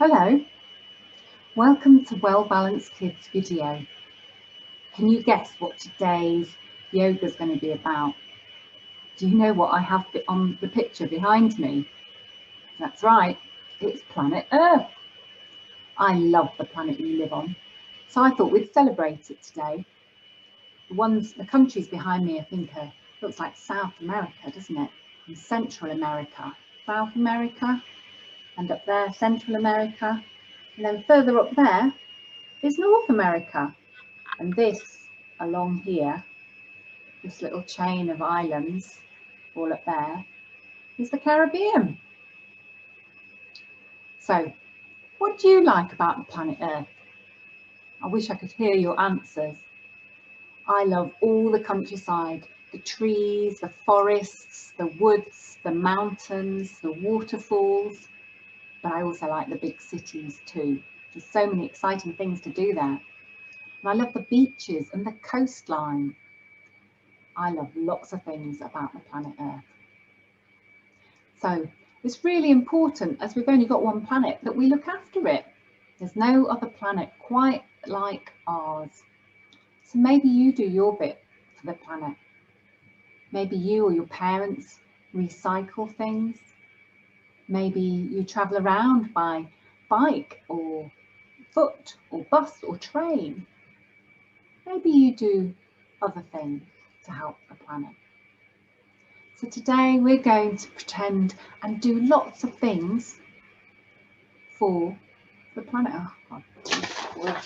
Hello, welcome to Well Balanced Kids video. Can you guess what today's yoga is going to be about? Do you know what I have on the picture behind me? That's right, it's planet Earth. I love the planet we live on, so I thought we'd celebrate it today. The countries behind me, I think, looks like South America, doesn't it? And Central America, South America, and up there, Central America, and then further up there is North America, and this along here, this little chain of islands all up there, is the Caribbean. So what do you like about the planet Earth? I wish I could hear your answers. I love all the countryside, the trees, the forests, the woods, the mountains, the waterfalls, but I also like the big cities too. There's so many exciting things to do there. And I love the beaches and the coastline. I love lots of things about the planet Earth. So it's really important, as we've only got one planet, that we look after it. There's no other planet quite like ours. So maybe you do your bit for the planet. Maybe you or your parents recycle things. Maybe you travel around by bike or foot or bus or train. Maybe you do other things to help the planet. So today we're going to pretend and do lots of things for the planet. Oh, God.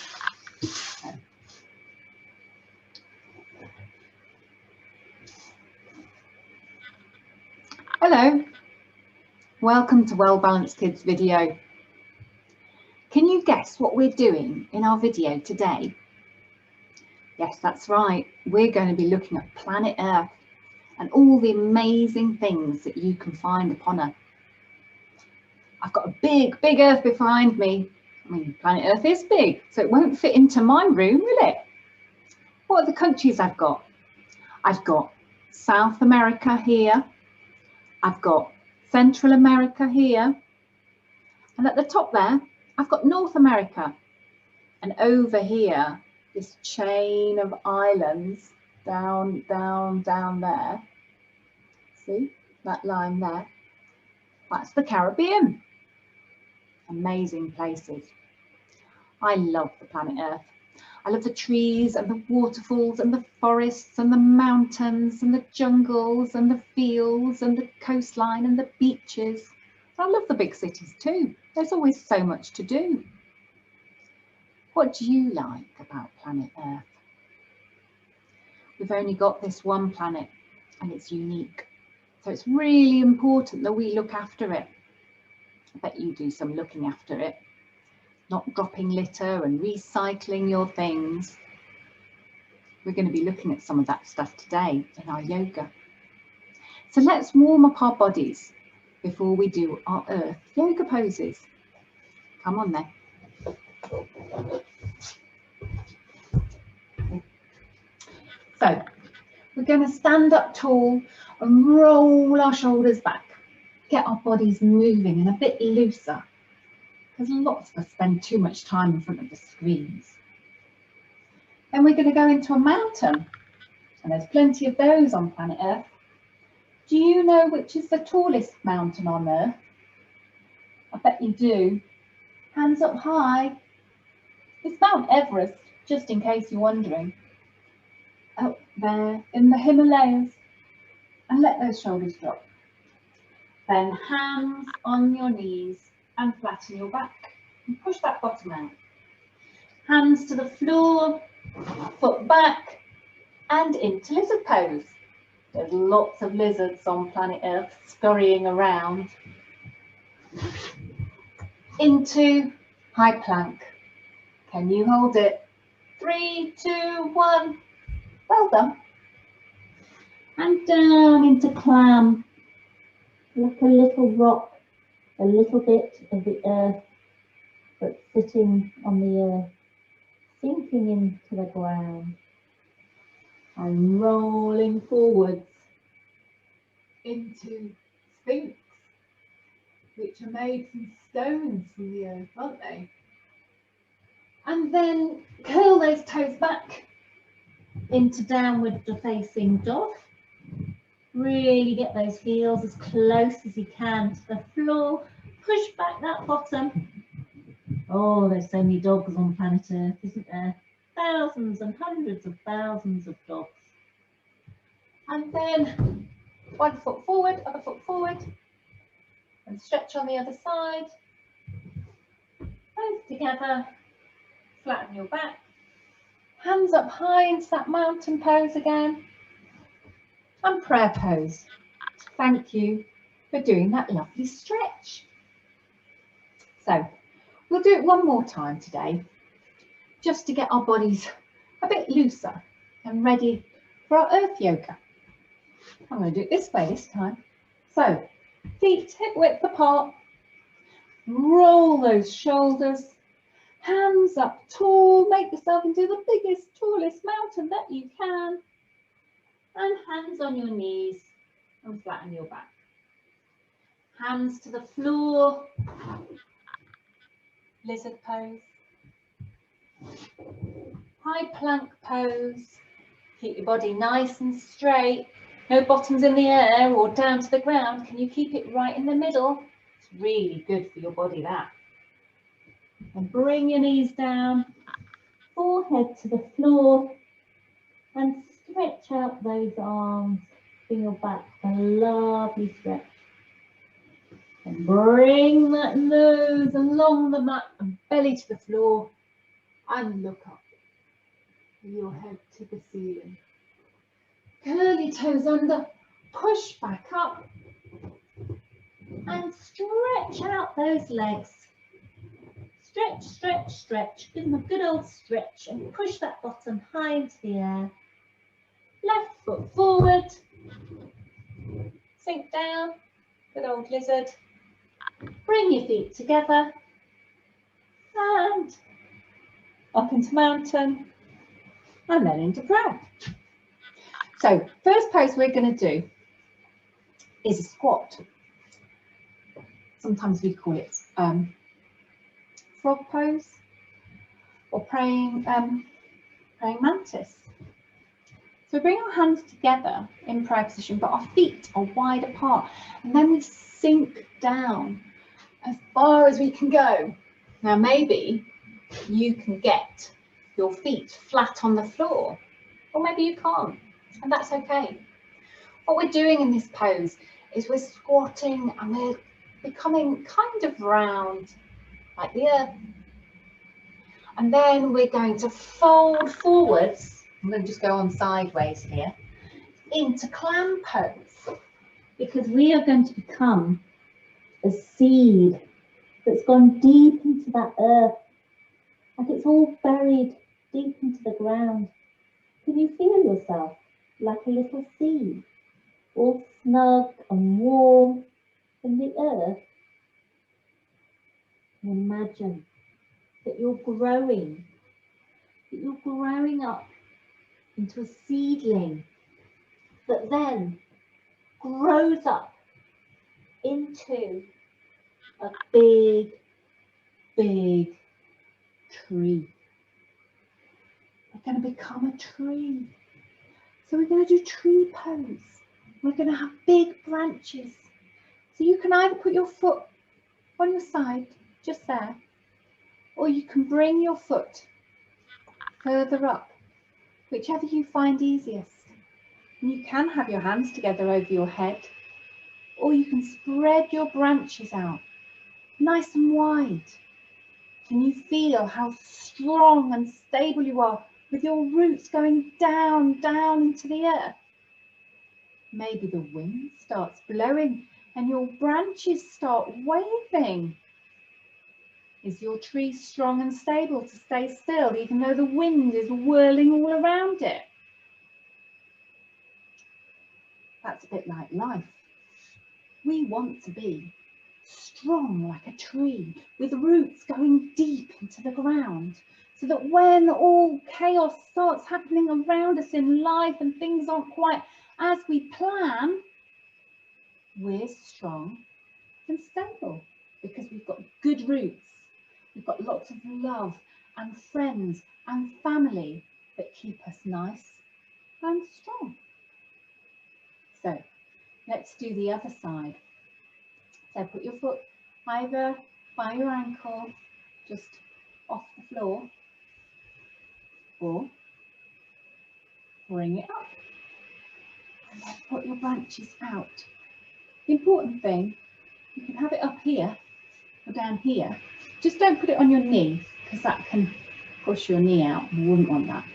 Hello, welcome to Well Balanced Kids video. Can you guess what we're doing in our video today? Yes, that's right. We're going to be looking at planet Earth and all the amazing things that you can find upon her. I've got a big Earth behind me. I mean, planet Earth is big, so it won't fit into my room, will it? What are the countries I've got? I've got South America here. I've got Central America here. And at the top there, I've got North America. And over here, this chain of islands down there. See that line there? That's the Caribbean. Amazing places. I love the planet Earth. I love the trees and the waterfalls and the forests and the mountains and the jungles and the fields and the coastline and the beaches. I love the big cities too. There's always so much to do. What do you like about planet Earth? We've only got this one planet and it's unique. So it's really important that we look after it. I bet you do some looking after it. Not dropping litter and recycling your things. We're going to be looking at some of that stuff today in our yoga. So let's warm up our bodies before we do our Earth yoga poses. Come on then. So we're going to stand up tall and roll our shoulders back. Get our bodies moving and a bit looser, because lots of us spend too much time in front of the screens. Then we're going to go into a mountain, and there's plenty of those on planet Earth. Do you know which is the tallest mountain on Earth? I bet you do. Hands up high. It's Mount Everest, just in case you're wondering. Up there in the Himalayas. And let those shoulders drop. Then hands on your knees and flatten your back. And push that bottom out. Hands to the floor, foot back, and into lizard pose. There's lots of lizards on planet Earth scurrying around. Into high plank. Can you hold it? 3, 2, 1. Well done. And down into clam. Like a little rock, a little bit of the earth that's sitting on the earth, sinking into the ground and rolling forwards into Sphinx. which are made from stones from the earth, aren't they? And then curl those toes back into downward facing dog. Really get those heels as close as you can to the floor. Push back that bottom. Oh, there's so many dogs on planet Earth, isn't there? Thousands and hundreds of thousands of dogs. And then one foot forward, other foot forward, and stretch on the other side. Both together, flatten your back. Hands up high into that mountain pose again. And prayer pose. Thank you for doing that lovely stretch. So we'll do it one more time today, just to get our bodies a bit looser and ready for our earth yoga. I'm going to do it this way this time. So feet hip width apart, roll those shoulders, hands up tall, make yourself into the biggest, tallest mountain that you can, and hands on your knees and flatten your back. Hands to the floor, lizard pose, high plank pose. Keep your body nice and straight, no bottoms in the air or down to the ground. Can you keep it right in the middle? It's really good for your body, that. And bring your knees down, forehead to the floor, and stretch out those arms. Bring your back a lovely stretch. And bring that nose along the mat and belly to the floor, and look up with your head to the ceiling. Curl your toes under, push back up, and stretch out those legs. Stretch, stretch, stretch. Give them a good old stretch and push that bottom high into the air. Left foot forward. Sink down. Good old lizard. Bring your feet together. And up into mountain. And then into prayer. So first pose we're going to do is a squat. Sometimes we call it frog pose or praying mantis. So we bring our hands together in prayer position, but our feet are wide apart, and then we sink down as far as we can go. Now maybe you can get your feet flat on the floor, or maybe you can't, and that's okay. What we're doing in this pose is we're squatting and we're becoming kind of round like the earth. And then we're going to fold forwards. I'm going to just go on sideways here into clam pose, because we are going to become a seed that's gone deep into that earth, like it's all buried deep into the ground. Can you feel yourself like a little seed, all snug and warm in the earth? And imagine that you're growing up into a seedling that then grows up into a big, big tree. We're going to become a tree. So we're going to do tree pose. We're going to have big branches. So you can either put your foot on your side, just there, or you can bring your foot further up, whichever you find easiest. And you can have your hands together over your head, or you can spread your branches out nice and wide. Can you feel how strong and stable you are with your roots going down, down into the earth? Maybe the wind starts blowing and your branches start waving. Is your tree strong and stable to stay still, even though the wind is whirling all around it? That's a bit like life. We want to be strong like a tree, with roots going deep into the ground, so that when all chaos starts happening around us in life and things aren't quite as we plan, we're strong and stable because we've got good roots. We've got lots of love and friends and family that keep us nice and strong. So let's do the other side. So put your foot either by your ankle, just off the floor, or bring it up. And then put your branches out. The important thing, you can have it up here or down here. Just don't put it on your knee because that can push your knee out. We wouldn't want that.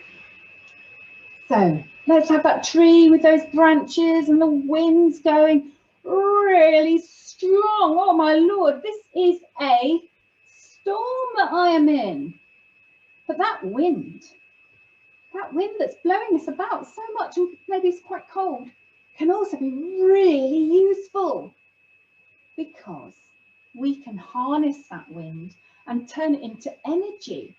So let's have that tree with those branches and the winds going really strong. Oh my Lord, this is a storm that I am in. But that wind that's blowing us about so much, and maybe it's quite cold, can also be really useful because we can harness that wind and turn it into energy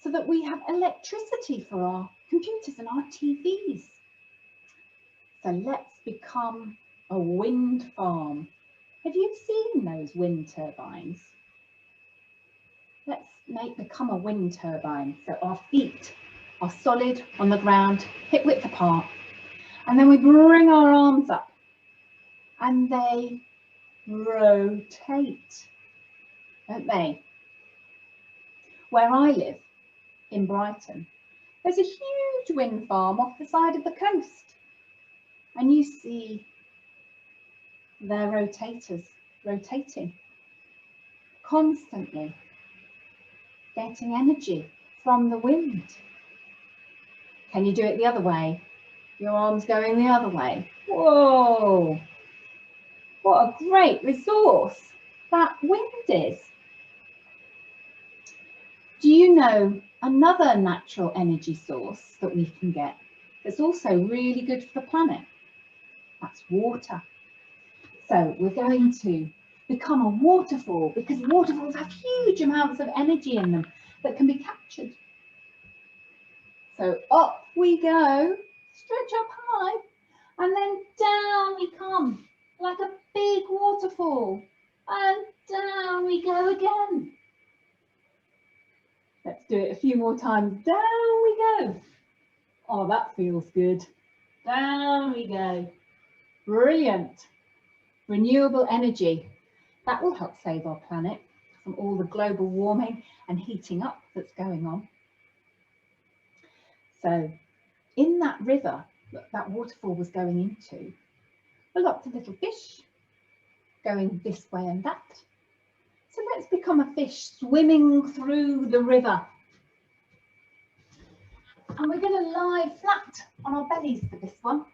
so that we have electricity for our computers and our TVs. So let's become a wind farm. Have you seen those wind turbines? Let's become a wind turbine. So our feet are solid on the ground, hip width apart. And then we bring our arms up and they rotate, don't they? Where I live, in Brighton, there's a huge wind farm off the side of the coast. And you see their rotators rotating constantly, getting energy from the wind. Can you do it the other way? Your arms going the other way. Whoa! What a great resource that wind is. Do you know another natural energy source that we can get that's also really good for the planet? That's water. So we're going to become a waterfall because waterfalls have huge amounts of energy in them that can be captured. So up we go, stretch up high, and then down we come like a big waterfall, and down we go again. Let's do it a few more times. Down we go. Oh, that feels good. Down we go. Brilliant. Renewable energy. That will help save our planet from all the global warming and heating up that's going on. So in that river that waterfall was going into, were lots of little fish going this way and that. So let's become a fish swimming through the river. And we're going to lie flat on our bellies for this one.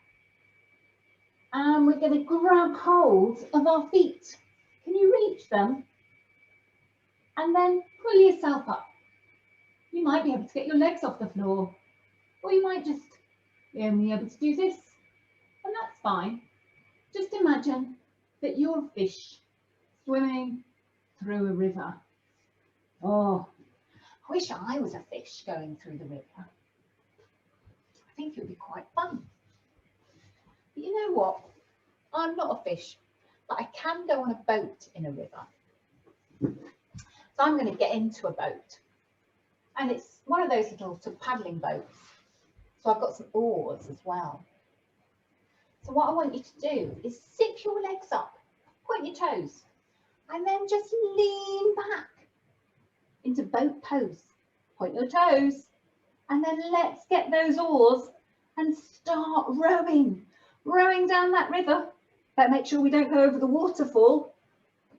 And we're going to grab hold of our feet. Can you reach them? And then pull yourself up. You might be able to get your legs off the floor, or you might just be able to do this, and that's fine. Just imagine that you're a fish swimming through a river. Oh, I wish I was a fish going through the river. I think it would be quite fun. But you know what? I'm not a fish, but I can go on a boat in a river. So I'm going to get into a boat. And it's one of those little sort of paddling boats. So I've got some oars as well. So what I want you to do is sit your legs up, point your toes, and then just lean back into boat pose. Point your toes, and then let's get those oars and start rowing. Rowing down that river. But make sure we don't go over the waterfall.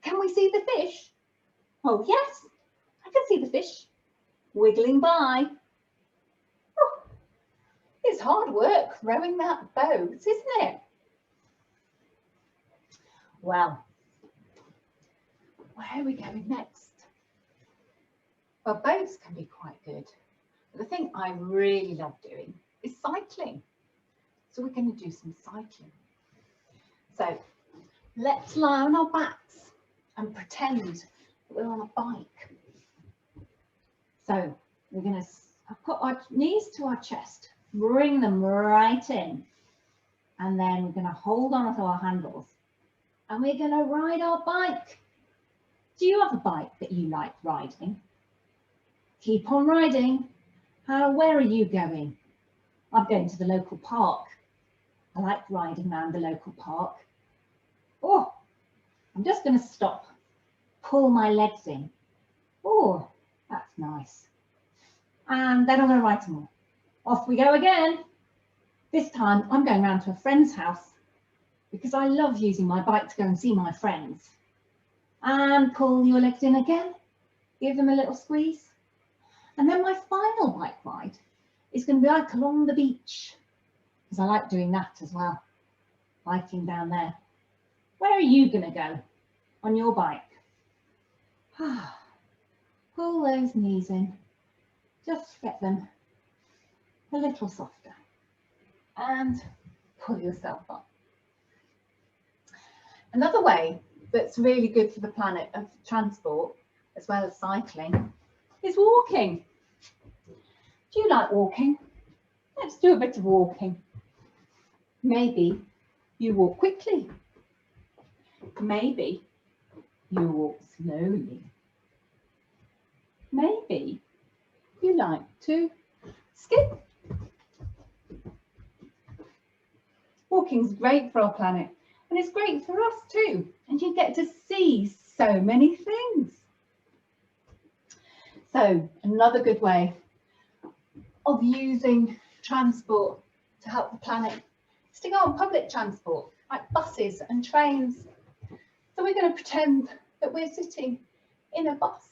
Can we see the fish? Oh yes, I can see the fish wiggling by. Oh, it's hard work rowing that boat, isn't it? Well, where are we going next? Well, boats can be quite good. But the thing I really love doing is cycling. So we're going to do some cycling. So let's lie on our backs and pretend that we're on a bike. So we're going to put our knees to our chest, bring them right in, and then we're going to hold on to our handles and we're going to ride our bike. Do you have a bike that you like riding? Keep on riding. Where are you going? I'm going to the local park. I like riding around the local park. Oh, I'm just going to stop, pull my legs in. Oh, that's nice. And then I'm going to ride some more. Off we go again. This time I'm going round to a friend's house because I love using my bike to go and see my friends. And pull your legs in again. Give them a little squeeze. And then my final bike ride is going to be like along the beach, because I like doing that as well, biking down there. Where are you going to go on your bike? Pull those knees in, just get them a little softer and pull yourself up. Another way that's really good for the planet of transport, as well as cycling, is walking. Do you like walking? Let's do a bit of walking. Maybe you walk quickly. Maybe you walk slowly. Maybe you like to skip. Walking's great for our planet, and it's great for us too, and you get to see so many things. So another good way of using transport to help the planet is to go on public transport, like buses and trains. So we're going to pretend that we're sitting in a bus.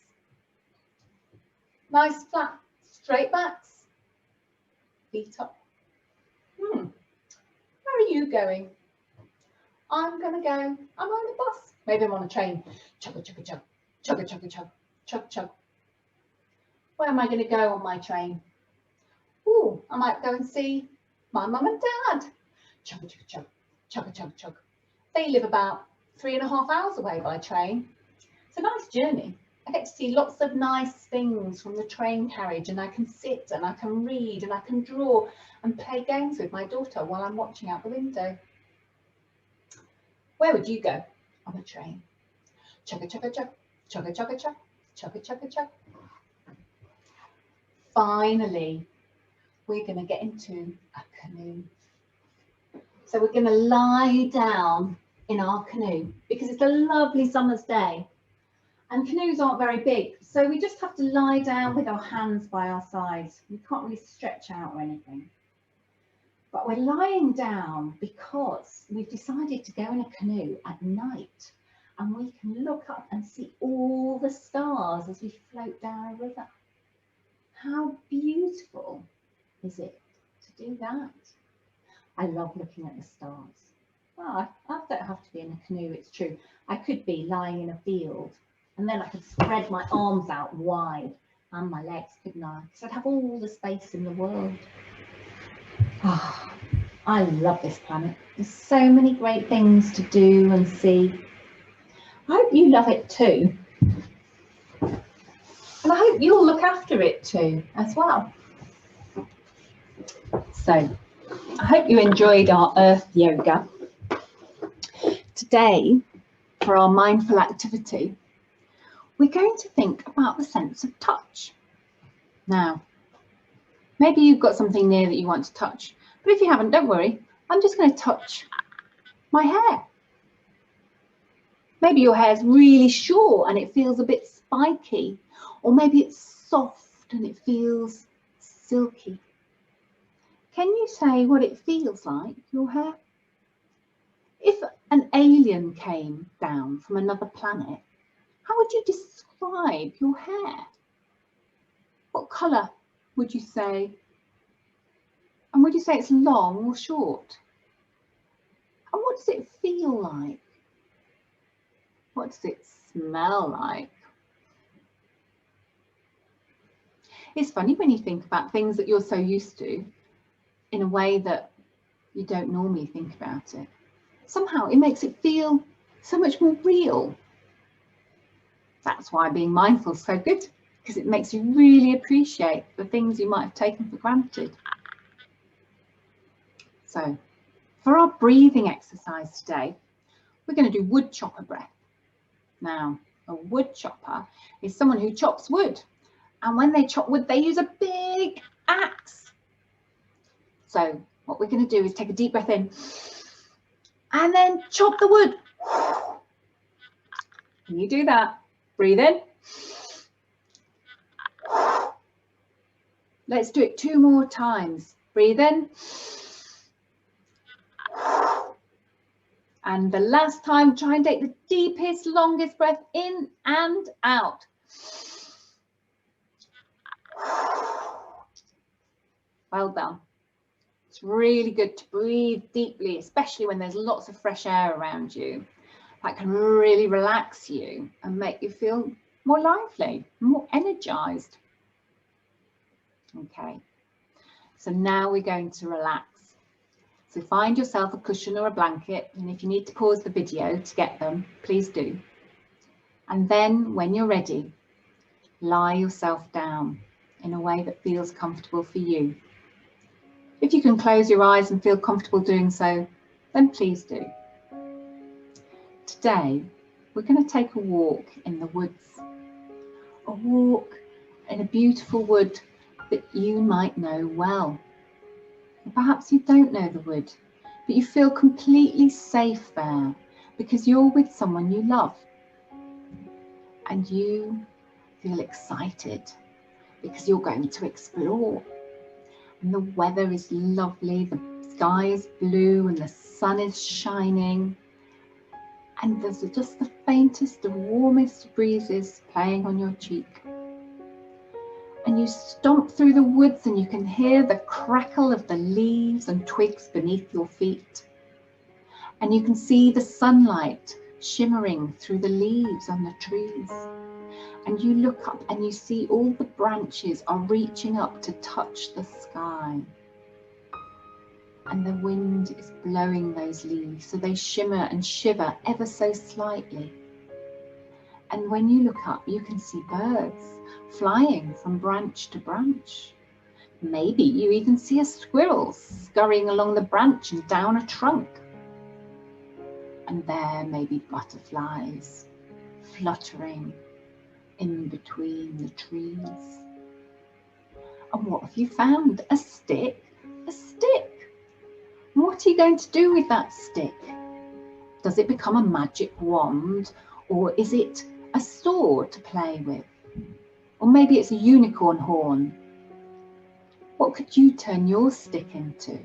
Nice flat, straight backs, feet up. Where are you going? I'm on a bus. Maybe I'm on a train. Chugga, chugga, chug, chugga, chugga, chug, chug, chug. Where am I going to go on my train? Oh, I might go and see my mum and dad. Chugga, chugga, chug, chugga, chug, chug. They live about 3.5 hours away by train. It's a nice journey. I get to see lots of nice things from the train carriage, and I can sit and I can read and I can draw and play games with my daughter while I'm watching out the window. Where would you go on a train? Chugga, chugga, chug, chugga, chugga, chug, chugga, chugga, chug. Finally, we're going to get into a canoe. So we're going to lie down in our canoe because it's a lovely summer's day. And canoes aren't very big, so we just have to lie down with our hands by our sides. We can't really stretch out or anything. But we're lying down because we've decided to go in a canoe at night, and we can look up and see all the stars as we float down a river. How beautiful is it to do that? I love looking at the stars. Well, I don't have to be in a canoe, it's true. I could be lying in a field, and then I could spread my arms out wide and my legs, couldn't I? Because I'd have all the space in the world. I love this planet. There's so many great things to do and see. I hope you love it too. And I hope you'll look after it too as well. So I hope you enjoyed our Earth Yoga. Today, for our mindful activity, we're going to think about the sense of touch. Now, maybe you've got something near that you want to touch, but if you haven't, don't worry. I'm just going to touch my hair. Maybe your hair's really short and it feels a bit spiky, or maybe it's soft and it feels silky. Can you say what it feels like, your hair? If an alien came down from another planet, how would you describe your hair? What colour would you say? And would you say it's long or short? And what does it feel like? What does it smell like? It's funny when you think about things that you're so used to in a way that you don't normally think about it. Somehow it makes it feel so much more real. That's why being mindful is so good, because it makes you really appreciate the things you might have taken for granted. So, for our breathing exercise today, we're going to do wood chopper breath. Now, a wood chopper is someone who chops wood. And when they chop wood, they use a big axe. So what we're going to do is take a deep breath in and then chop the wood. Can you do that? Breathe in. Let's do it 2 more times. Breathe in. And the last time, try and take the deepest, longest breath in and out. Well done. It's really good to breathe deeply, especially when there's lots of fresh air around you. That can really relax you and make you feel more lively, more energized. Okay, so now we're going to relax. So find yourself a cushion or a blanket, and if you need to pause the video to get them, please do. And then when you're ready, lie yourself down in a way that feels comfortable for you. If you can close your eyes and feel comfortable doing so, then please do. Today, we're going to take a walk in the woods. A walk in a beautiful wood that you might know well. And perhaps you don't know the wood, but you feel completely safe there because you're with someone you love. And you feel excited because you're going to explore. And the weather is lovely, the sky is blue and the sun is shining. And there's just the faintest, the warmest breezes playing on your cheek. And you stomp through the woods and you can hear the crackle of the leaves and twigs beneath your feet. And you can see the sunlight shimmering through the leaves on the trees. And you look up and you see all the branches are reaching up to touch the sky. And the wind is blowing those leaves, so they shimmer and shiver ever so slightly. And when you look up, you can see birds flying from branch to branch. Maybe you even see a squirrel scurrying along the branch and down a trunk. And there may be butterflies fluttering in between the trees. And what have you found? A stick? A stick. What are you going to do with that stick? Does it become a magic wand, or is it a sword to play with? Or maybe it's a unicorn horn. What could you turn your stick into?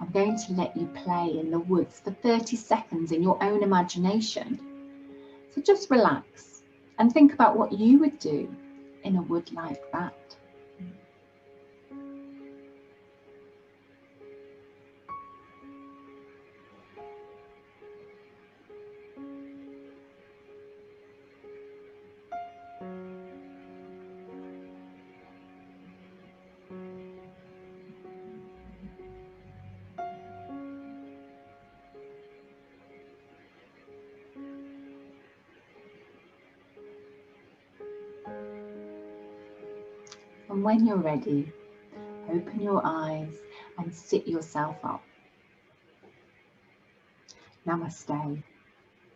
I'm going to let you play in the woods for 30 seconds in your own imagination. So just relax and think about what you would do in a wood like that. And when you're ready, open your eyes and sit yourself up. Namaste.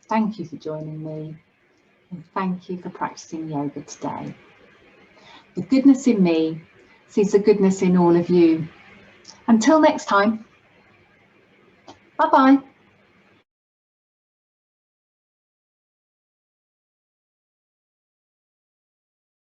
Thank you for joining me, and thank you for practicing yoga today. The goodness in me sees the goodness in all of you. Until next time, bye-bye.